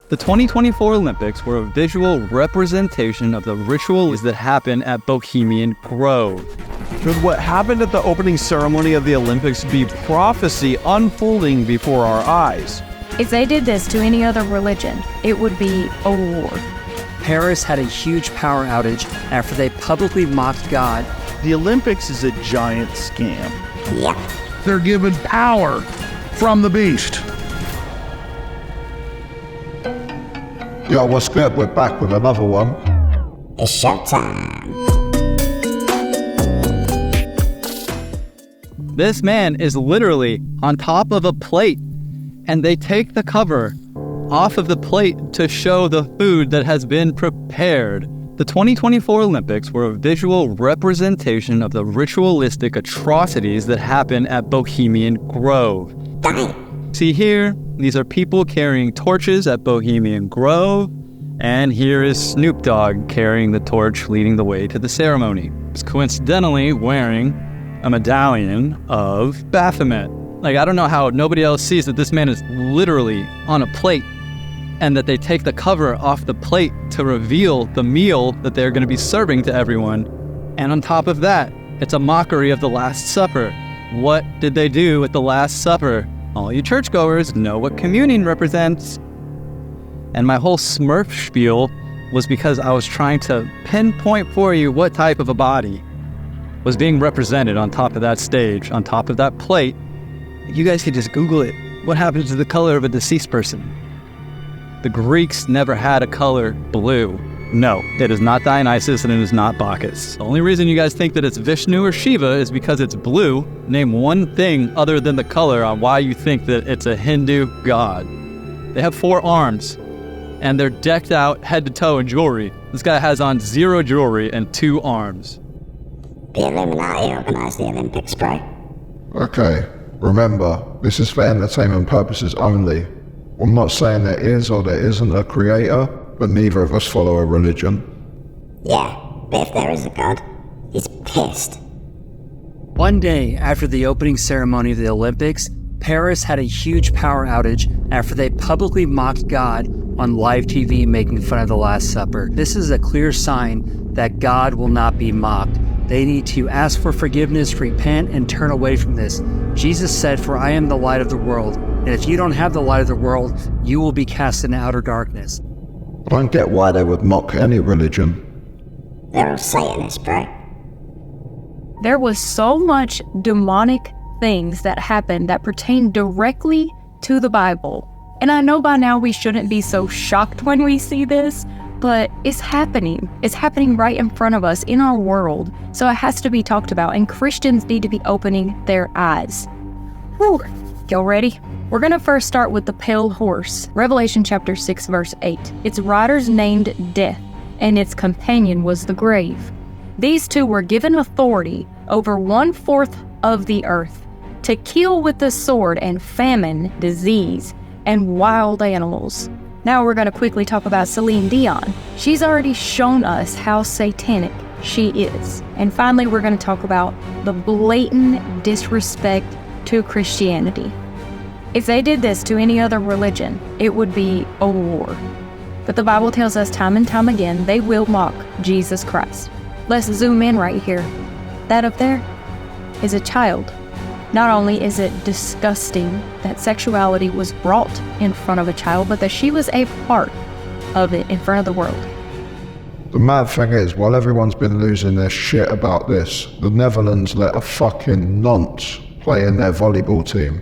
The 2024 Olympics were a visual representation of the rituals that happen at Bohemian Grove. Should what happened at the opening ceremony of the Olympics be prophecy unfolding before our eyes? If they did this to any other religion, it would be a war. Paris had a huge power outage after they publicly mocked God. The Olympics is a giant scam. Yep. They're given power from the beast. Yo, what's good? We're back with another one. It's showtime. This man is literally on top of a plate, and they take the cover off of the plate to show the food that has been prepared. The 2024 Olympics were a visual representation of the ritualistic atrocities that happen at Bohemian Grove. See here, these are people carrying torches at Bohemian Grove, and here is Snoop Dogg carrying the torch leading the way to the ceremony. He's coincidentally wearing a medallion of Baphomet. Like, I don't know how nobody else sees that this man is literally on a plate and that they take the cover off the plate to reveal the meal that they're going to be serving to everyone. And on top of that, it's a mockery of the Last Supper. What did they do at the Last Supper? All you churchgoers know what communion represents. And my whole Smurf spiel was because I was trying to pinpoint for you what type of a body was being represented on top of that stage, on top of that plate. You guys could just Google it. What happens to the color of a deceased person? The Greeks never had a color blue. No, it is not Dionysus and it is not Bacchus. The only reason you guys think that it's Vishnu or Shiva is because it's blue. Name one thing other than the color on why you think that it's a Hindu god. They have 4 arms, and they're decked out head to toe in jewelry. This guy has on 0 jewelry and 2 arms. The Illuminati organized the Olympics, bro. Okay, remember, this is for entertainment purposes only. I'm not saying there is or there isn't a creator, but neither of us follow a religion. Yeah, but if there is a god, he's pissed. One day after the opening ceremony of the Olympics, Paris had a huge power outage after they publicly mocked God on live TV making fun of the Last Supper. This is a clear sign that God will not be mocked. They need to ask for forgiveness, repent, and turn away from this. Jesus said, "For I am the light of the world, and if you don't have the light of the world, you will be cast into outer darkness." I don't get why they would mock any religion. They're all Satanists, bro. There was so much demonic things that happened that pertain directly to the Bible. And I know by now we shouldn't be so shocked when we see this, but it's happening. It's happening right in front of us in our world. So it has to be talked about, and Christians need to be opening their eyes. Whew. Y'all ready? We're going to first start with the pale horse. Revelation chapter 6, verse 8. Its rider's named Death, and its companion was the grave. These two were given authority over 1/4 of the earth to kill with the sword and famine, disease, and wild animals. Now we're going to quickly talk about Celine Dion. She's already shown us how satanic she is. And finally, we're going to talk about the blatant disrespect to Christianity. If they did this to any other religion, it would be a war. But the Bible tells us time and time again, they will mock Jesus Christ. Let's zoom in right here. That up there is a child. Not only is it disgusting that sexuality was brought in front of a child, but that she was a part of it in front of the world. The mad thing is, while everyone's been losing their shit about this, the Netherlands let a fucking nonce play in their volleyball team.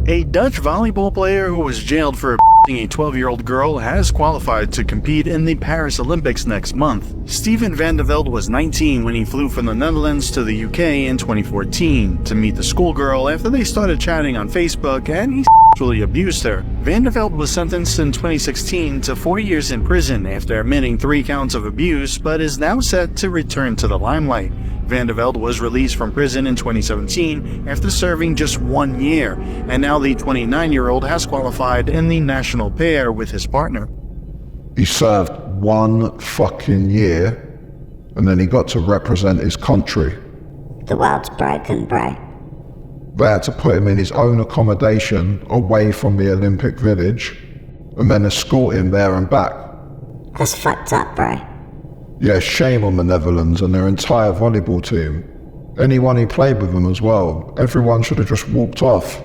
A Dutch volleyball player who was jailed for a 12-year-old girl has qualified to compete in the Paris Olympics next month. Steven van de Velde was 19 when he flew from the Netherlands to the UK in 2014 to meet the schoolgirl after they started chatting on Facebook and he sexually abused her. Van de Velde was sentenced in 2016 to 4 years in prison after admitting 3 counts of abuse, but is now set to return to the limelight. Van de Velde was released from prison in 2017 after serving just 1 year, and now the 29-year-old has qualified in the national pair with his partner. He served 1 fucking year, and then he got to represent his country. The world's broken, bro. They had to put him in his own accommodation away from the Olympic Village, and then escort him there and back. That's fucked up, bro. Yeah, shame on the Netherlands and their entire volleyball team. Anyone who played with them as well. Everyone should have just walked off.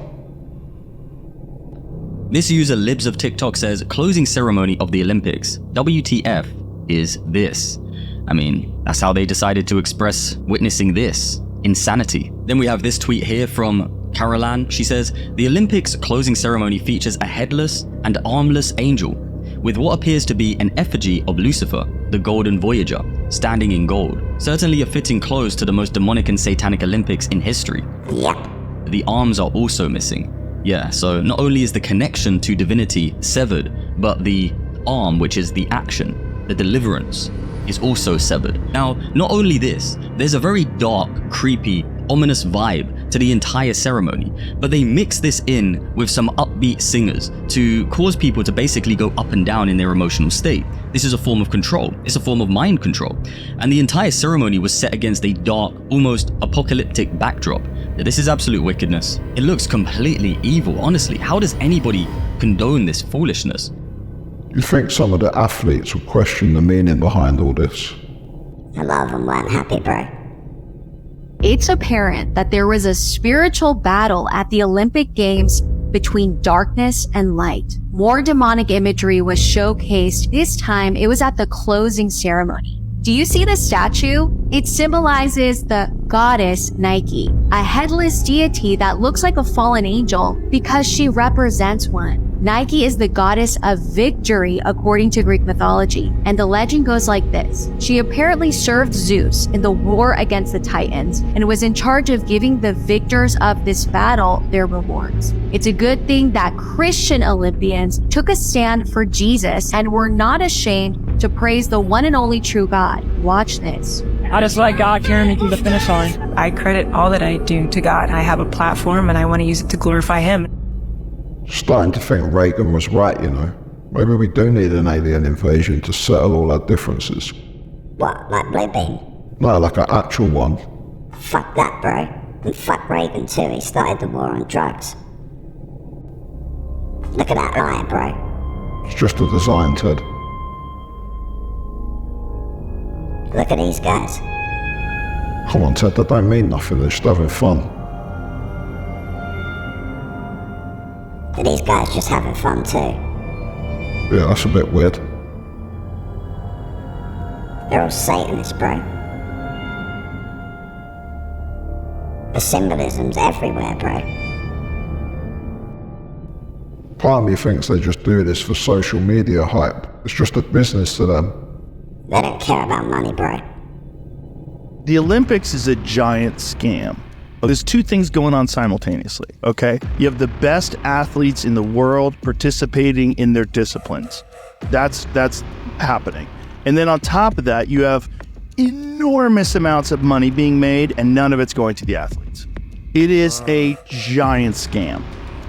This user Libs of TikTok says, closing ceremony of the Olympics. WTF is this? I mean, that's how they decided to express witnessing this. Insanity. Then we have this tweet here from Caroline. She says, the Olympics closing ceremony features a headless and armless angel with what appears to be an effigy of Lucifer, the Golden Voyager, standing in gold. Certainly a fitting close to the most demonic and satanic Olympics in history. Yep. The arms are also missing. Yeah, so not only is the connection to divinity severed, but the arm, which is the action, the deliverance, is also severed. Now, not only this, there's a very dark, creepy, ominous vibe to the entire ceremony, but they mix this in with some upbeat singers to cause people to basically go up and down in their emotional state. This is a form of control. It's a form of mind control. And the entire ceremony was set against a dark, almost apocalyptic backdrop. This is absolute wickedness. It looks completely evil. Honestly, how does anybody condone this foolishness? You think some of the athletes will question the meaning behind all this? A lot of them weren't happy, bro. It's apparent that there was a spiritual battle at the Olympic Games between darkness and light. More demonic imagery was showcased. This time, it was at the closing ceremony. Do you see the statue? It symbolizes the goddess Nike, a headless deity that looks like a fallen angel because she represents one. Nike is the goddess of victory according to Greek mythology, and the legend goes like this. She apparently served Zeus in the war against the Titans and was in charge of giving the victors of this battle their rewards. It's a good thing that Christian Olympians took a stand for Jesus and were not ashamed to praise the one and only true God. Watch this. I just let God carry me through the finish line. I credit all that I do to God. I have a platform and I want to use it to glorify Him. Starting to think Reagan was right, you know. Maybe we do need an alien invasion to settle all our differences. What, like Blue Beam? No, like an actual one. Fuck that, bro. And fuck Reagan too, he started the war on drugs. Look at that riot, bro. It's just a design, Ted. Look at these guys. Come on, Ted, that don't mean nothing, they're just having fun. Are these guys just having fun too? Yeah, that's a bit weird. They're all Satanists, bro. The symbolism's everywhere, bro. Part of me thinks they just do this for social media hype. It's just a business to them. They don't care about money, bro. The Olympics is a giant scam. There's two things going on simultaneously, okay? You have the best athletes in the world participating in their disciplines. That's happening. And then on top of that, you have enormous amounts of money being made, and none of it's going to the athletes. It is a giant scam.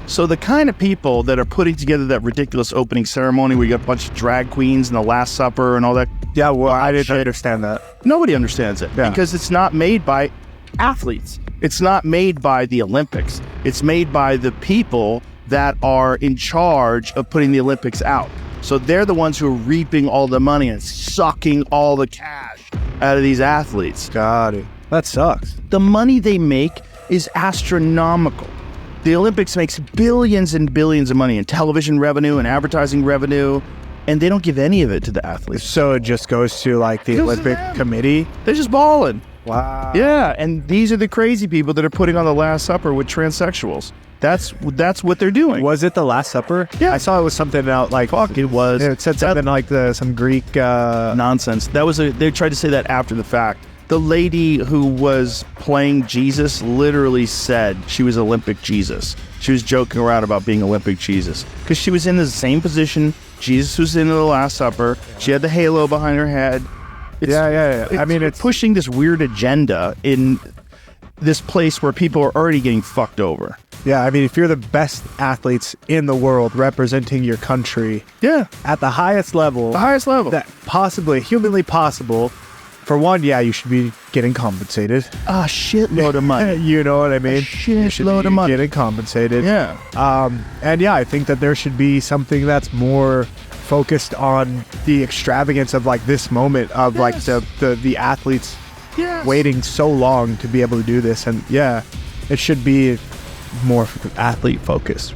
So the kind of people that are putting together that ridiculous opening ceremony where you got a bunch of drag queens and the Last Supper and all that. Yeah, well, I didn't understand that. Nobody understands it because it's not made by athletes. It's not made by the Olympics. It's made by the people that are in charge of putting the Olympics out. So they're the ones who are reaping all the money and sucking all the cash out of these athletes. Got it. That sucks. The money they make is astronomical. The Olympics makes billions and billions of money in television revenue and advertising revenue, and they don't give any of it to the athletes. So it just goes to like the Olympic committee? They're just balling. Wow. Yeah, and these are the crazy people that are putting on the Last Supper with transsexuals. That's what they're doing. Was it the Last Supper? Yeah. I saw it was something out like... Fuck, it was. It said something like some Greek... nonsense. They tried to say that after the fact. The lady who was playing Jesus literally said she was Olympic Jesus. She was joking around about being Olympic Jesus. Because she was in the same position. Jesus was in the Last Supper. She had the halo behind her head. Yeah. I mean, it's pushing this weird agenda in this place where people are already getting fucked over. Yeah, I mean, if you're the best athletes in the world representing your country, yeah, at the highest level, that possibly humanly possible, For one, yeah, you should be getting compensated. A shitload of money. You know what I mean? A shitload of money. Getting compensated. Yeah. And yeah, I think that there should be something that's more focused on the extravagance of like this moment of like the athletes waiting so long to be able to do this. And yeah, it should be more athlete focused.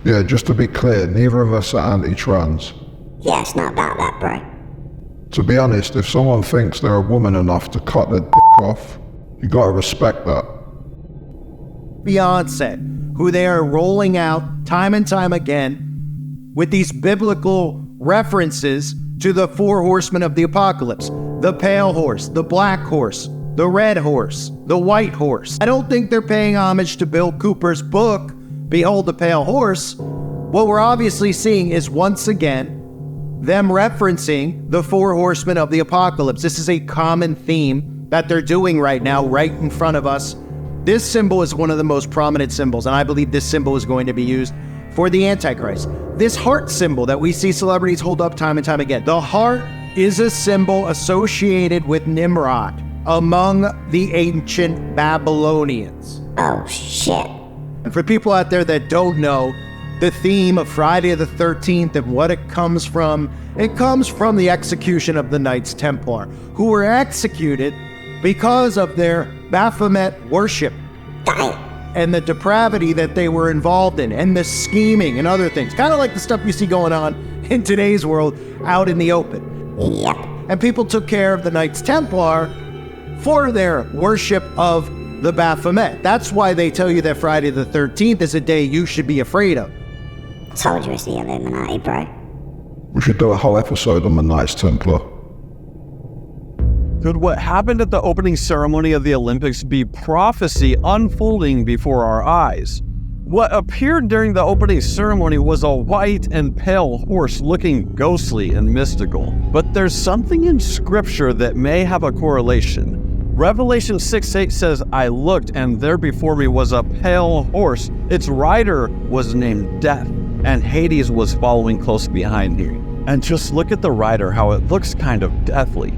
Yeah, just to be clear, neither of us are anti-trans. Yeah, it's not about that, bro. To be honest, if someone thinks they're a woman enough to cut their dick off, you gotta respect that. Beyonce, who they are rolling out time and time again with these biblical references to the 4 horsemen of the apocalypse. The pale horse, the black horse, the red horse, the white horse. I don't think they're paying homage to Bill Cooper's book, Behold the Pale Horse. What we're obviously seeing is, once again, them referencing the 4 horsemen of the apocalypse. This is a common theme that they're doing right now, right in front of us. This symbol is one of the most prominent symbols, and I believe this symbol is going to be used for the Antichrist. This heart symbol that we see celebrities hold up time and time again. The heart is a symbol associated with Nimrod among the ancient Babylonians. Oh, shit. And for people out there that don't know, the theme of Friday the 13th and what it comes from the execution of the Knights Templar, who were executed because of their Baphomet worship and the depravity that they were involved in, and the scheming and other things. Kind of like the stuff you see going on in today's world out in the open. Yep. And people took care of the Knights Templar for their worship of the Baphomet. That's why they tell you that Friday the 13th is a day you should be afraid of. Told you it's the Illuminati, bro. We should do a whole episode on the Knights Templar. Could what happened at the opening ceremony of the Olympics be prophecy unfolding before our eyes? What appeared during the opening ceremony was a white and pale horse looking ghostly and mystical. But there's something in scripture that may have a correlation. Revelation 6:8 says, I looked, and there before me was a pale horse. Its rider was named Death, and Hades was following close behind him. And just look at the rider, how it looks kind of deathly.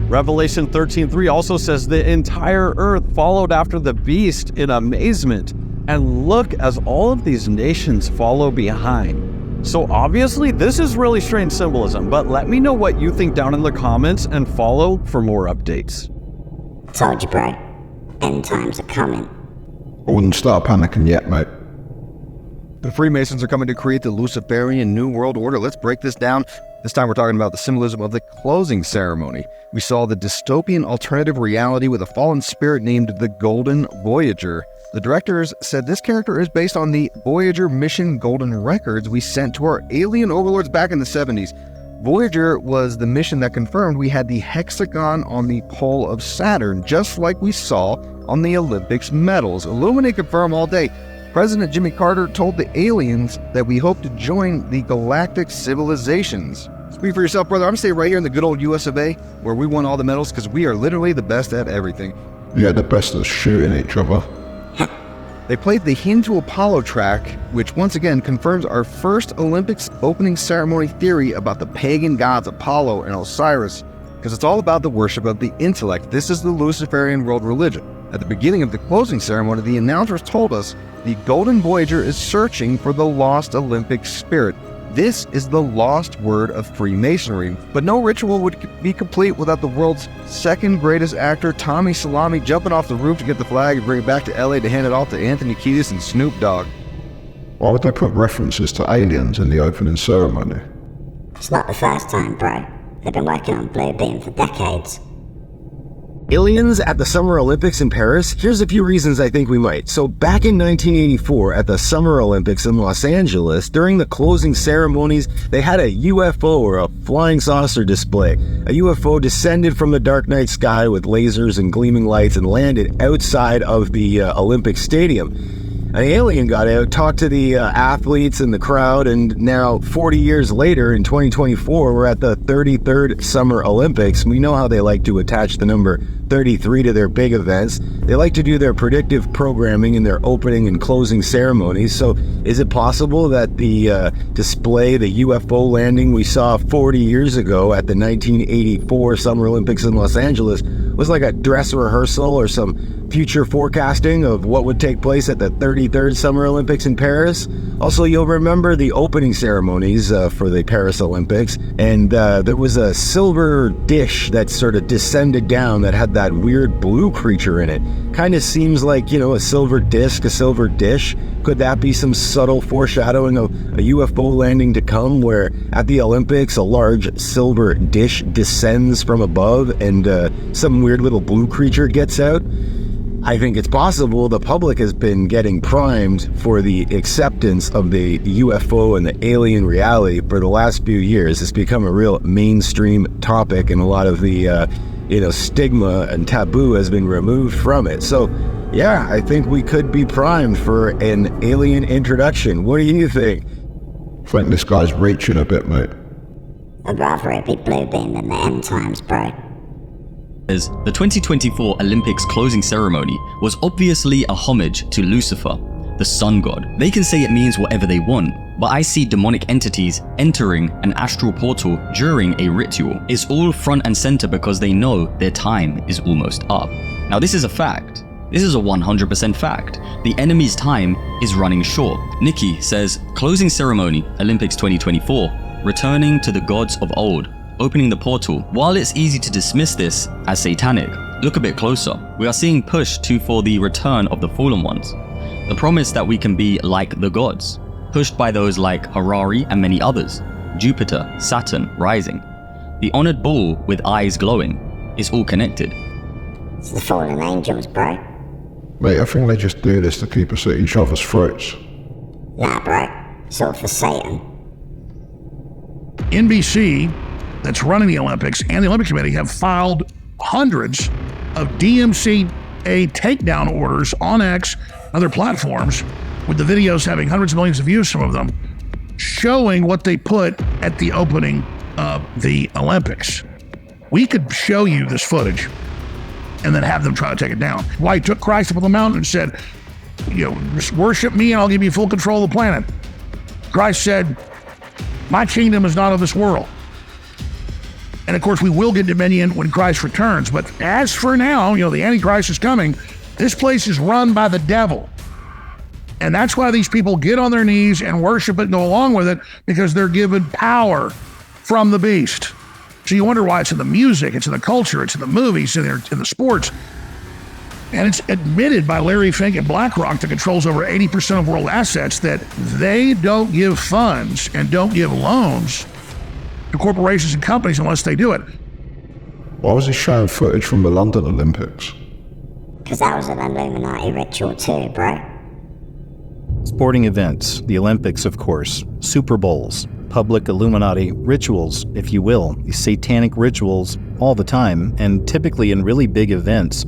Revelation 13:3 also says the entire earth followed after the beast in amazement. And look as all of these nations follow behind. So obviously this is really strange symbolism, but let me know what you think down in the comments and follow for more updates. Told you, bro. End times are coming. I wouldn't start panicking yet, mate. The Freemasons are coming to create the Luciferian New World Order. Let's break this down. This time we're talking about the symbolism of the closing ceremony. We saw the dystopian alternative reality with a fallen spirit named the Golden Voyager. The directors said this character is based on the Voyager mission Golden Records we sent to our alien overlords back in the 70s. Voyager was the mission that confirmed we had the hexagon on the pole of Saturn, just like we saw on the Olympics medals. Illuminati confirm all day. President Jimmy Carter told the aliens that we hope to join the galactic civilizations. Speak for yourself, brother. I'm going to stay right here in the good old US of A, where we won all the medals because we are literally the best at everything. Yeah, the best at shooting each other. They played the Hindu Apollo track, which once again confirms our first Olympics opening ceremony theory about the pagan gods Apollo and Osiris, because it's all about the worship of the intellect. This is the Luciferian world religion. At the beginning of the closing ceremony, the announcers told us the Golden Voyager is searching for the lost Olympic spirit. This is the lost word of Freemasonry, but no ritual would be complete without the world's second greatest actor, Tommy Salami, jumping off the roof to get the flag and bring it back to LA to hand it off to Anthony Kiedis and Snoop Dogg. Why would they put references to aliens in the opening ceremony? It's not the first time, bro. They've been working on Blue Beam for decades. Aliens at the Summer Olympics in Paris? Here's a few reasons I think we might. So back in 1984 at the Summer Olympics in Los Angeles, during the closing ceremonies, they had a UFO or a flying saucer display. A UFO descended from the dark night sky with lasers and gleaming lights and landed outside of the Olympic Stadium. An alien got out, talked to the athletes and the crowd, and now 40 years later in 2024, we're at the 33rd Summer Olympics. We know how they like to attach the number 1933 to their big events. They like to do their predictive programming in their opening and closing ceremonies. So is it possible that the display, the UFO landing we saw 40 years ago at the 1984 Summer Olympics in Los Angeles was like a dress rehearsal or some future forecasting of what would take place at the 33rd Summer Olympics in Paris? Also, you'll remember the opening ceremonies for the Paris Olympics, and there was a silver dish that sort of descended down that had that weird blue creature in it. Kind of seems like, a silver disc, a silver dish. Could that be some subtle foreshadowing of a UFO landing to come, where at the Olympics a large silver dish descends from above and some weird little blue creature gets out? I think it's possible the public has been getting primed for the acceptance of the UFO and the alien reality for the last few years. It's become a real mainstream topic, and a lot of the stigma and taboo has been removed from it. So yeah, I think we could be primed for an alien introduction. What do you think? I think this guy's reaching a bit, mate. I'd rather it be blue beam than the end times, bro. The 2024 Olympics closing ceremony was obviously a homage to Lucifer, the sun god. They can say it means whatever they want, but I see demonic entities entering an astral portal during a ritual. It's all front and center because they know their time is almost up. Now this is a fact. This is a 100% fact. The enemy's time is running short. Nikki says, closing ceremony, Olympics 2024, returning to the gods of old, opening the portal. While it's easy to dismiss this as satanic, look a bit closer. We are seeing push for the return of the fallen ones. The promise that we can be like the gods, pushed by those like Harari and many others. Jupiter, Saturn, rising. The honored bull with eyes glowing is all connected. It's the fallen angels, bro. Mate, I think they just do this to keep us at each other's throats. Nah, bro. It's all for Satan. NBC, that's running the Olympics, and the Olympic Committee have filed hundreds of DMCA takedown orders on X and other platforms, with the videos having hundreds of millions of views, some of them, showing what they put at the opening of the Olympics. We could show you this footage and then have them try to take it down. Why he took Christ up on the mountain and said, just worship me and I'll give you full control of the planet. Christ said, my kingdom is not of this world. And of course, we will get dominion when Christ returns. But as for now, the Antichrist is coming. This place is run by the devil. And that's why these people get on their knees and worship it and go along with it, because they're given power from the beast. So you wonder why it's in the music, it's in the culture, it's in the movies, in the sports. And it's admitted by Larry Fink and BlackRock, that controls over 80% of world assets, that they don't give funds and don't give loans to corporations and companies unless they do it. Why was he showing footage from the London Olympics? Because that was an Illuminati ritual too, bro. Sporting events, the Olympics, of course, Super Bowls, public Illuminati rituals, if you will, these satanic rituals all the time, and typically in really big events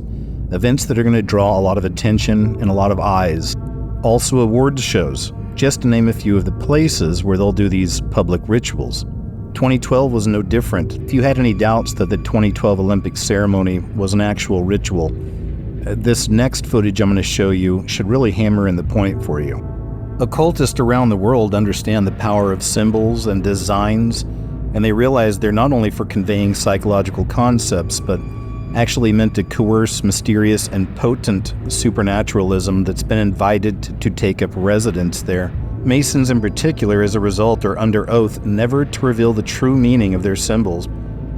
that are going to draw a lot of attention and a lot of eyes. Also awards shows, just to name a few of the places where they'll do these public rituals. 2012 was no different. If you had any doubts that the 2012 Olympic ceremony was an actual ritual, this next footage I'm going to show you should really hammer in the point for you. Occultists around the world understand the power of symbols and designs, and they realize they're not only for conveying psychological concepts, but actually meant to coerce mysterious and potent supernaturalism that's been invited to take up residence there. Masons in particular, as a result, are under oath never to reveal the true meaning of their symbols,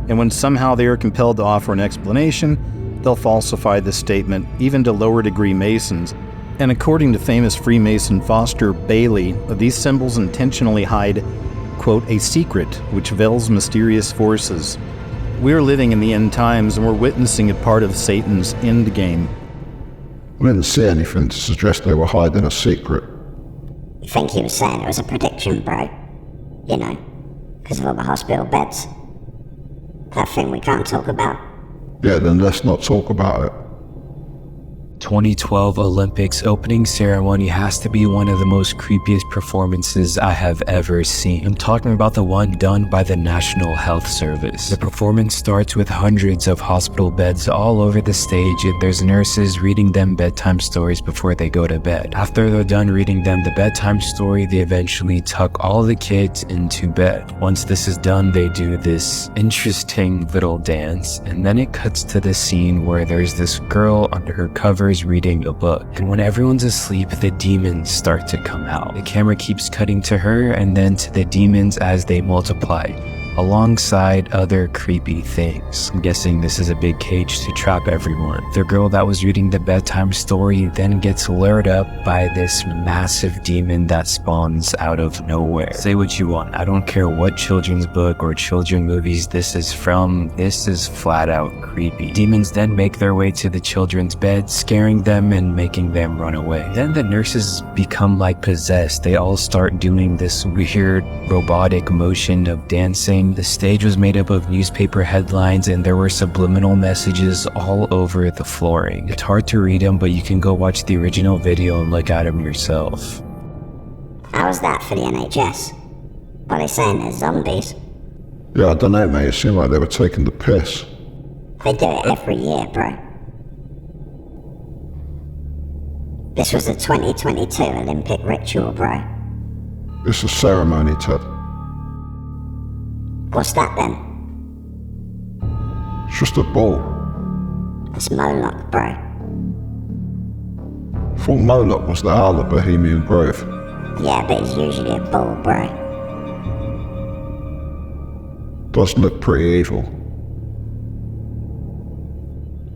and when somehow they are compelled to offer an explanation, they'll falsify the statement, even to lower degree Masons. And according to famous Freemason Foster Bailey, these symbols intentionally hide, quote, a secret which veils mysterious forces. We're living in the end times, and we're witnessing a part of Satan's end game. I didn't see anything to suggest they were hiding a secret. You think he was saying it was a prediction, bro? Because of all the hospital beds. That thing we can't talk about. Yeah, then let's not talk about it. 2012 Olympics opening ceremony has to be one of the most creepiest performances I have ever seen. I'm talking about the one done by the National Health Service. The performance starts with hundreds of hospital beds all over the stage, and there's nurses reading them bedtime stories before they go to bed. After they're done reading them the bedtime story, they eventually tuck all the kids into bed. Once this is done, they do this interesting little dance, and then it cuts to the scene where there's this girl under her covers reading a book. And when everyone's asleep, the demons start to come out. The camera keeps cutting to her and then to the demons as they multiply, alongside other creepy things. I'm guessing this is a big cage to trap everyone. The girl that was reading the bedtime story then gets lured up by this massive demon that spawns out of nowhere. Say what you want, I don't care what children's book or children's movies this is from, this is flat out creepy. Demons then make their way to the children's bed, scaring them and making them run away. Then the nurses become like possessed. They all start doing this weird robotic motion of dancing. The stage was made up of newspaper headlines and there were subliminal messages all over the flooring. It's hard to read them, but you can go watch the original video and look at them yourself. How was that for the NHS? What are they saying, there's zombies? Yeah, I don't know, mate. It seemed like they were taking the piss. They do it every year, bro. This was the 2022 Olympic ritual, bro. It's a ceremony, Ted. What's that then? It's just a ball. It's Moloch, bro. I thought Moloch was the owl of Bohemian Grove. Yeah, but it's usually a bull, bro. Does look pretty evil.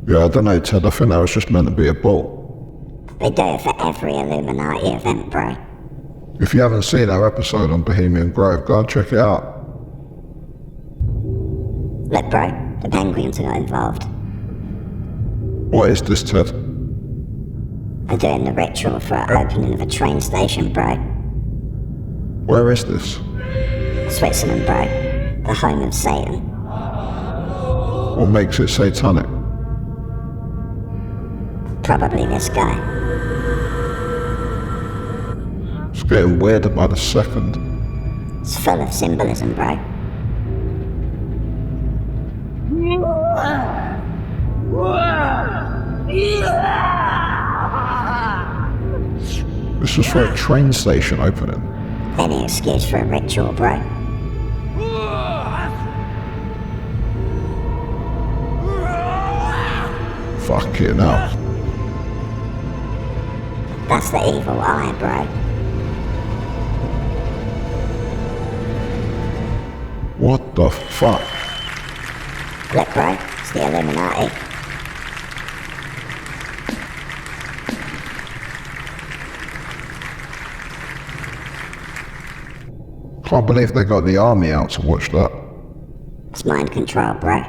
Yeah, I don't know, Ted. I think that was just meant to be a bull. They do it for every Illuminati event, bro. If you haven't seen our episode on Bohemian Grove, go and check it out. Look, bro, the penguins got involved. What is this, Ted? They're doing the ritual for an opening of a train station, bro. Where is this? Switzerland, bro. The home of Satan. What makes it satanic? Probably this guy. It's getting weirder by the second. It's full of symbolism, bro. This is for a train station opening. Any excuse for a ritual, bro. Fucking hell. That's the evil eye, bro. What the fuck? Look, bro, it's the Illuminati. Can't believe they got the army out to watch that. It's mind control, bro.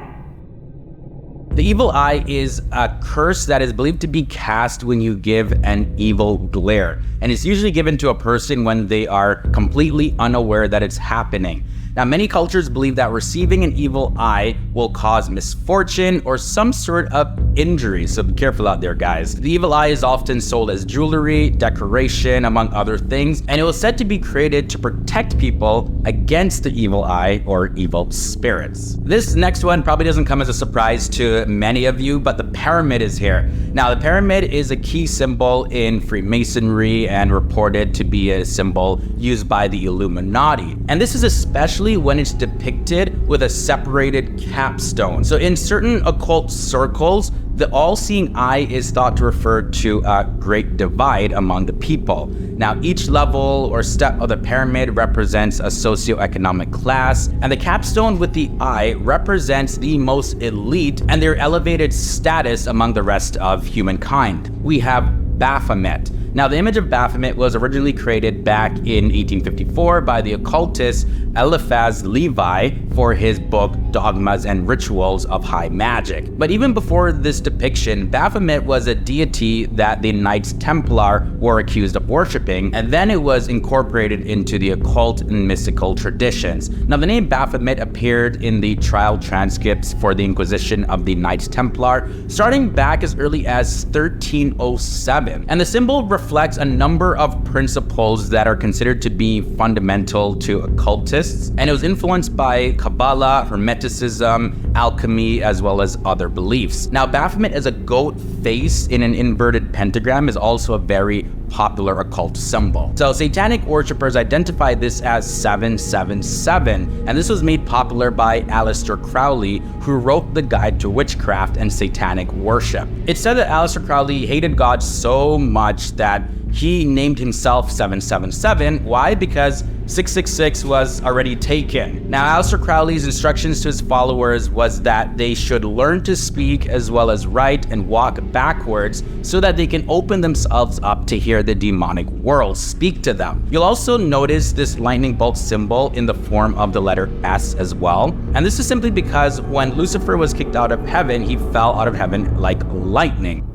The evil eye is a curse that is believed to be cast when you give an evil glare, and it's usually given to a person when they are completely unaware that it's happening. Now, many cultures believe that receiving an evil eye will cause misfortune or some sort of injury, so be careful out there, guys. The evil eye is often sold as jewelry, decoration, among other things, and it was said to be created to protect people against the evil eye or evil spirits. This next one probably doesn't come as a surprise to many of you, but the pyramid is here. Now, the pyramid is a key symbol in Freemasonry and reported to be a symbol used by the Illuminati. And this is especially when it's depicted with a separated capstone. So in certain occult circles, the all-seeing eye is thought to refer to a great divide among the people. Now, each level or step of the pyramid represents a socioeconomic class, and the capstone with the eye represents the most elite and their elevated status among the rest of humankind. We have Baphomet. Now, the image of Baphomet was originally created back in 1854 by the occultist Eliphaz Levi for his book Dogmas and Rituals of High Magic. But even before this depiction, Baphomet was a deity that the Knights Templar were accused of worshipping, and then it was incorporated into the occult and mystical traditions. Now, the name Baphomet appeared in the trial transcripts for the Inquisition of the Knights Templar starting back as early as 1307, and the symbol reflects a number of principles that are considered to be fundamental to occultists, and it was influenced by Kabbalah, Hermeticism, alchemy, as well as other beliefs. Now, Baphomet as a goat face in an inverted pentagram is also a very popular occult symbol. So satanic worshippers identify this as 777, and this was made popular by Aleister Crowley, who wrote the Guide to Witchcraft and Satanic Worship. It's said that Aleister Crowley hated God so much that he named himself 777. Why? Because 666 was already taken. Now, Aleister Crowley's instructions to his followers was that they should learn to speak as well as write and walk backwards so that they can open themselves up to hear the demonic world speak to them. You'll also notice this lightning bolt symbol in the form of the letter S as well. And this is simply because when Lucifer was kicked out of heaven, he fell out of heaven like lightning.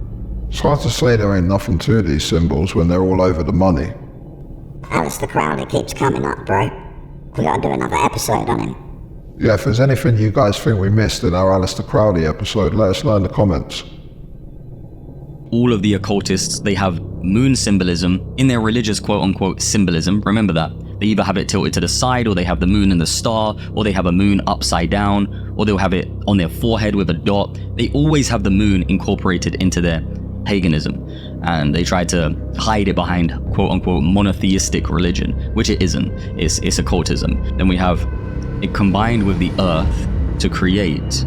It's hard to say there ain't nothing to these symbols when they're all over the money. Aleister Crowley keeps coming up, bro. We gotta do another episode on him. Yeah, if there's anything you guys think we missed in our Aleister Crowley episode, let us know in the comments. All of the occultists, they have moon symbolism in their religious quote-unquote symbolism. Remember that. They either have it tilted to the side, or they have the moon and the star, or they have a moon upside down, or they'll have it on their forehead with a dot. They always have the moon incorporated into their paganism, and they try to hide it behind quote-unquote monotheistic religion, which it isn't. It's occultism. Then we have it combined with the earth to create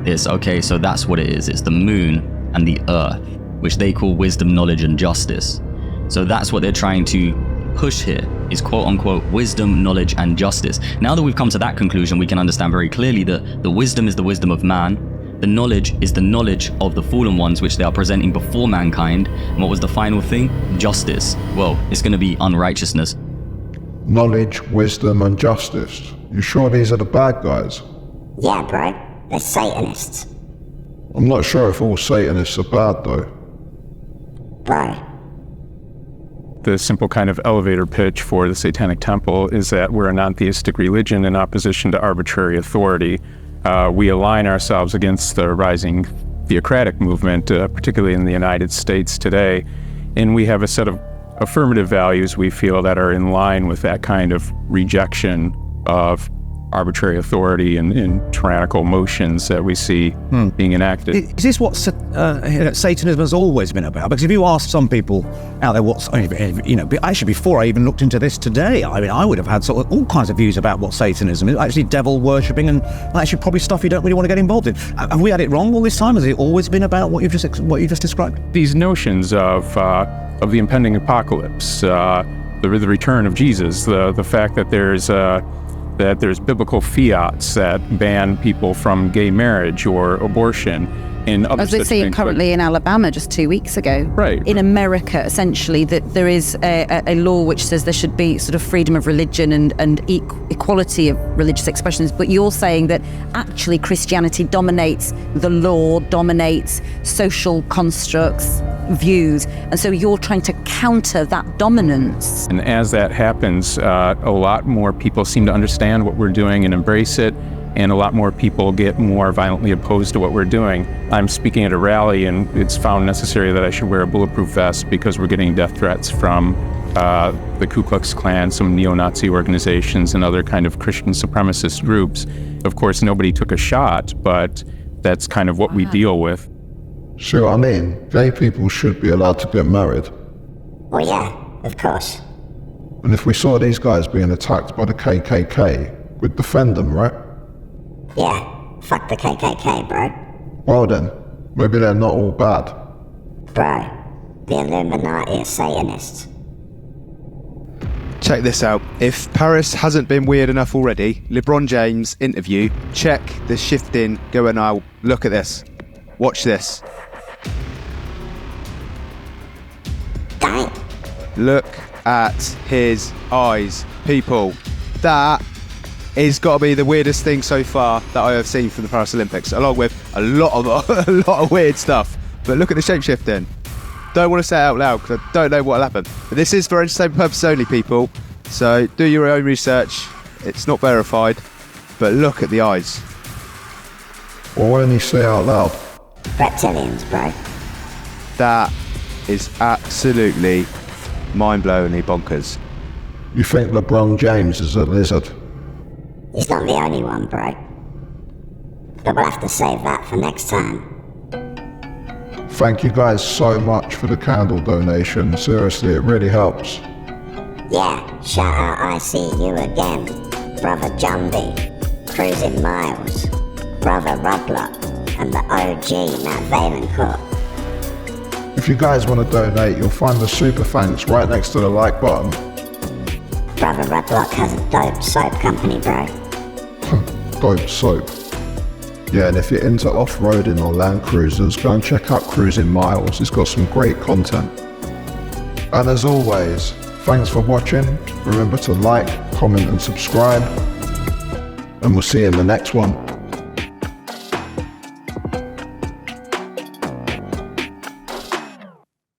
this. Okay, so that's what it is. It's the moon and the earth, which they call wisdom, knowledge, and justice. So that's what they're trying to push here, is quote-unquote wisdom, knowledge, and justice. Now that we've come to that conclusion, we can understand very clearly that the wisdom is the wisdom of man, the knowledge is the knowledge of the fallen ones, which they are presenting before mankind. And what was the final thing? Justice. Well, it's going to be unrighteousness. Knowledge, wisdom, and justice. You sure these are the bad guys? Yeah, bro. They're Satanists. I'm not sure if all Satanists are bad, though. Bro. The simple kind of elevator pitch for the Satanic Temple is that we're a non-theistic religion in opposition to arbitrary authority. We align ourselves against the rising theocratic movement, particularly in the United States today, and we have a set of affirmative values we feel that are in line with that kind of rejection of arbitrary authority and tyrannical motions that we see being enacted. Is this what Satanism has always been about? Because if you ask some people out there actually before I even looked into this today, I mean, I would have had sort of all kinds of views about what Satanism is, actually devil worshipping, and actually probably stuff you don't really want to get involved in. Have we had it wrong all this time? Has it always been about what you just described? These notions of the impending apocalypse, the return of Jesus, the fact that there's biblical fiats that ban people from gay marriage or abortion and other as they see currently in Alabama just 2 weeks ago. Right. In America, essentially, that there is a law which says there should be sort of freedom of religion and equality of religious expressions, but you're saying that actually Christianity dominates the law, dominates social constructs, views, and so you're trying to counter that dominance. And as that happens, a lot more people seem to understand what we're doing and embrace it, and a lot more people get more violently opposed to what we're doing. I'm speaking at a rally, and it's found necessary that I should wear a bulletproof vest because we're getting death threats from the Ku Klux Klan, some neo-Nazi organizations, and other kind of Christian supremacist groups. Of course, nobody took a shot, but that's kind of what we deal with. So, I mean, gay people should be allowed to get married. Well, yeah, of course. And if we saw these guys being attacked by the KKK, we'd defend them, right? Yeah, fuck the KKK, bro. Well then, maybe they're not all bad. Bro, the Illuminati are Satanists. Check this out. If Paris hasn't been weird enough already, LeBron James interview, check the shifting going on. Look at this. Watch this. Dang. Look at his eyes, people. That is got to be the weirdest thing so far that I have seen from the Paris Olympics, along with a lot of weird stuff. But look at the shapeshifting. Don't want to say it out loud because I don't know what'll happen. But this is for entertainment purposes only, people. So do your own research. It's not verified, but look at the eyes. Well, why don't you say it out loud? Reptilians, bro. That is absolutely mind-blowingly bonkers. You think LeBron James is a lizard? He's not the only one, bro. But we'll have to save that for next time. Thank you guys so much for the candle donation. Seriously, it really helps. Yeah, shout out I See You Again, Brother Jumbie, Cruising Miles, Brother Rublock, and the OG Matt Valencourt. If you guys want to donate, you'll find the super thanks right next to the like button. Brother Rublock has a dope soap company, bro. Dope soap. Yeah, and if you're into off-roading or land cruisers, go and check out Cruising Miles. It's got some great content. And as always, thanks for watching. Remember to like, comment and subscribe. And we'll see you in the next one.